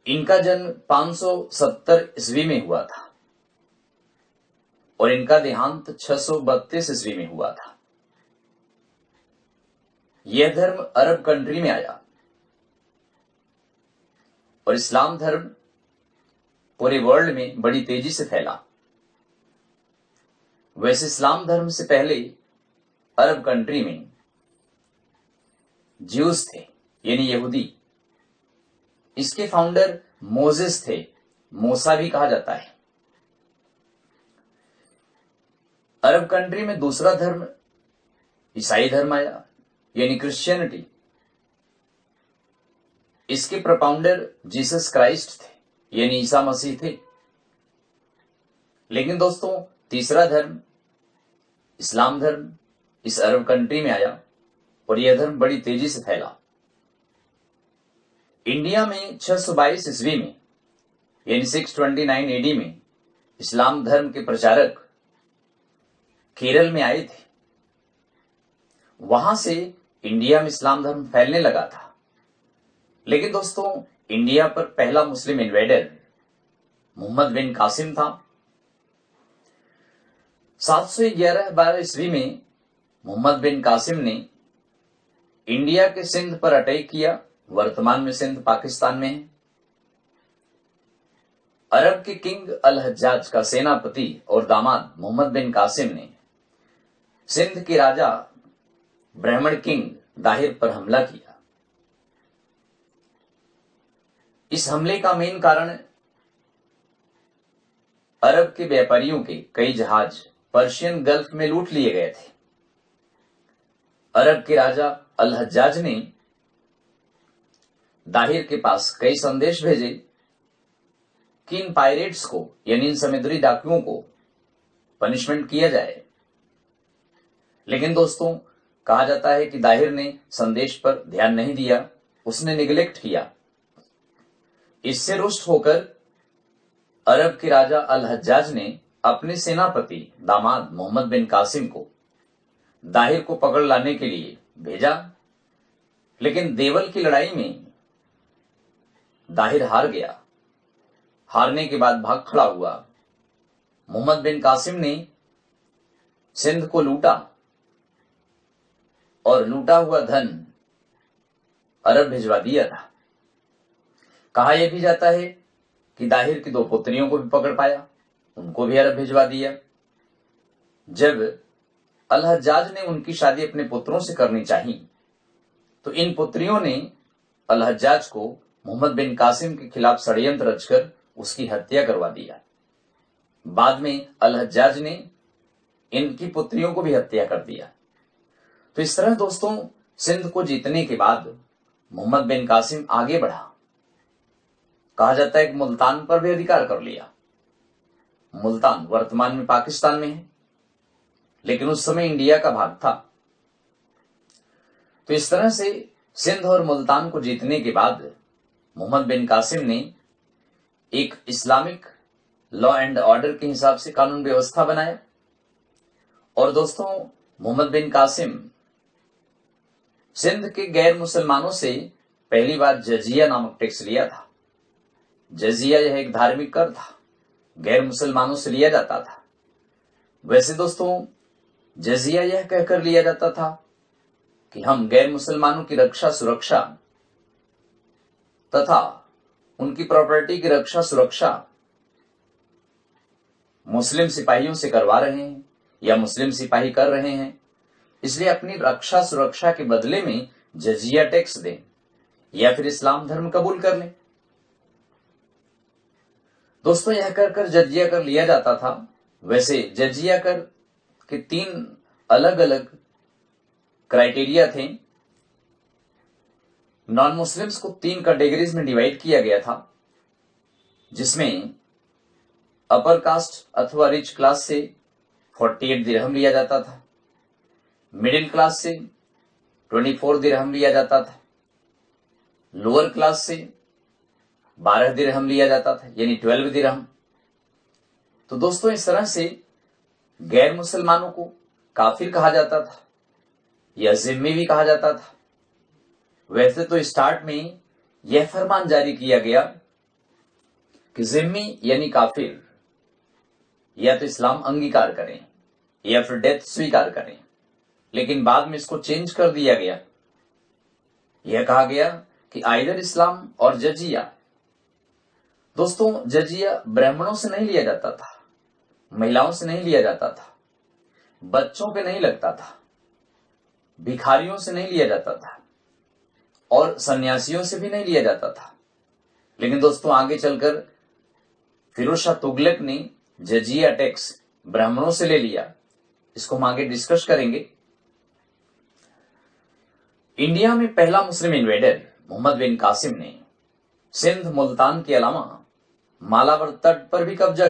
इनका जन्म 570 ईस्वी में हुआ था और इनका देहांत 632 ईस्वी में हुआ था। यह धर्म अरब कंट्री में आया और इस्लाम धर्म पूरे वर्ल्ड में बड़ी तेजी से फैला। वैसे इस्लाम धर्म से पहले अरब कंट्री में ज्यूस थे, यानी यहूदी। इसके फाउंडर मोजेस थे, मूसा भी कहा जाता है। अरब कंट्री में दूसरा धर्म ईसाई धर्म आया, यानी क्रिश्चियनिटी। इसके प्रोपाउंडर जीसस क्राइस्ट थे, यानी ईसा मसीह थे। लेकिन दोस्तों, तीसरा धर्म इस्लाम धर्म इस अरब कंट्री में आया और यह धर्म बड़ी तेजी से फैला। इंडिया में 622 ईस्वी में, यानी 629 एडी में इस्लाम धर्म के प्रचारक केरल में आए थे। वहां से इंडिया में इस्लाम धर्म फैलने लगा था। लेकिन दोस्तों, इंडिया पर पहला मुस्लिम इन्वेडर मोहम्मद बिन कासिम था। 711-12 ईस्वी में मोहम्मद बिन कासिम ने इंडिया के सिंध पर अटैक किया। वर्तमान में सिंध पाकिस्तान में है। अरब के किंग अल हज्जाज का सेनापति और दामाद मोहम्मद बिन कासिम ने सिंध के राजा ब्राह्मण किंग दाहिर पर हमला किया। इस हमले का मेन कारण अरब के व्यापारियों के कई जहाज पर्शियन गल्फ में लूट लिए गए थे। अरब के राजा अल हज्जाज ने दाहिर के पास कई संदेश भेजे कि इन पायरेट्स को, यानी इन समुद्री डाकुओं को पनिशमेंट किया जाए। लेकिन दोस्तों, कहा जाता है कि दाहिर ने संदेश पर ध्यान नहीं दिया, उसने निगलेक्ट किया। इससे रुष्ट होकर अरब के राजा अल हज्जाज ने अपने सेनापति दामाद मोहम्मद बिन कासिम को दाहिर को पकड़ लाने के लिए भेजा। लेकिन देवल की लड़ाई में दाहिर हार गया। हारने के बाद भाग खड़ा हुआ। मोहम्मद बिन कासिम ने सिंध को लूटा और लूटा हुआ धन अरब भिजवा दिया था। कहा यह भी जाता है कि दाहिर की 2 पुत्रियों को भी पकड़ पाया, उनको भी अरब भिजवा दिया। जब अल हज्जाज ने उनकी शादी अपने पुत्रों से करनी चाहिए, तो इन पुत्रियों ने अल हज्जाज को मोहम्मद बिन कासिम के खिलाफ षड्यंत्र रचकर उसकी हत्या करवा दिया। बाद में अल हज्जाज ने इनकी पुत्रियों को भी हत्या कर दिया। तो इस तरह दोस्तों, सिंध को जीतने के बाद मोहम्मद बिन कासिम आगे बढ़ा। कहा जाता है कि मुल्तान पर भी अधिकार कर लिया। मुल्तान वर्तमान में पाकिस्तान में है, लेकिन उस समय इंडिया का भाग था। तो इस तरह से सिंध और मुल्तान को जीतने के बाद मोहम्मद बिन कासिम ने एक इस्लामिक लॉ एंड ऑर्डर के हिसाब से कानून व्यवस्था बनाया। और दोस्तों, मोहम्मद बिन कासिम सिंध के गैर मुसलमानों से पहली बार जजिया नामक टैक्स लिया था। जजिया यह एक धार्मिक कर था, गैर मुसलमानों से लिया जाता था। वैसे दोस्तों, जजिया यह कहकर लिया जाता था कि हम गैर मुसलमानों की रक्षा सुरक्षा तथा उनकी प्रॉपर्टी की रक्षा सुरक्षा मुस्लिम सिपाहियों से करवा रहे हैं या मुस्लिम सिपाही कर रहे हैं, इसलिए अपनी रक्षा सुरक्षा के बदले में जजिया टैक्स दें या फिर इस्लाम धर्म कबूल कर लें। दोस्तों, यह कर जजिया कर लिया जाता था। वैसे जजिया कर के 3 अलग अलग क्राइटेरिया थे। नॉन मुस्लिम्स को 3 कैटेगरीज में डिवाइड किया गया था, जिसमें अपर कास्ट अथवा रिच क्लास से 48 दिरहम लिया जाता था, मिडिल क्लास से 24 दिरहम लिया जाता था, लोअर क्लास से 12 दिरहम लिया जाता था, यानी 12 दिरहम। तो दोस्तों, इस तरह से गैर मुसलमानों को काफिर कहा जाता था या जिम्मी भी कहा जाता था। वैसे तो स्टार्ट में यह फरमान जारी किया गया कि जिम्मी यानी काफिर या तो इस्लाम अंगीकार करें या फिर डेथ स्वीकार करें, लेकिन बाद में इसको चेंज कर दिया गया। यह कहा गया कि आइदर इस्लाम और जजिया। दोस्तों, जजिया ब्राह्मणों से नहीं लिया जाता था, महिलाओं से नहीं लिया जाता था, बच्चों पे नहीं लगता था, भिखारियों से नहीं लिया जाता था और सन्यासियों से भी नहीं लिया जाता था। लेकिन दोस्तों, आगे चलकर फिरोज शाह तुगलक ने जजिया टैक्स ब्राह्मणों से ले लिया। इसको हम आगे डिस्कस करेंगे। इंडिया में पहला मुस्लिम इन्वेडर मोहम्मद बिन कासिम ने सिंध, मुल्तान के अलावा मालावर तट पर भी कब्जा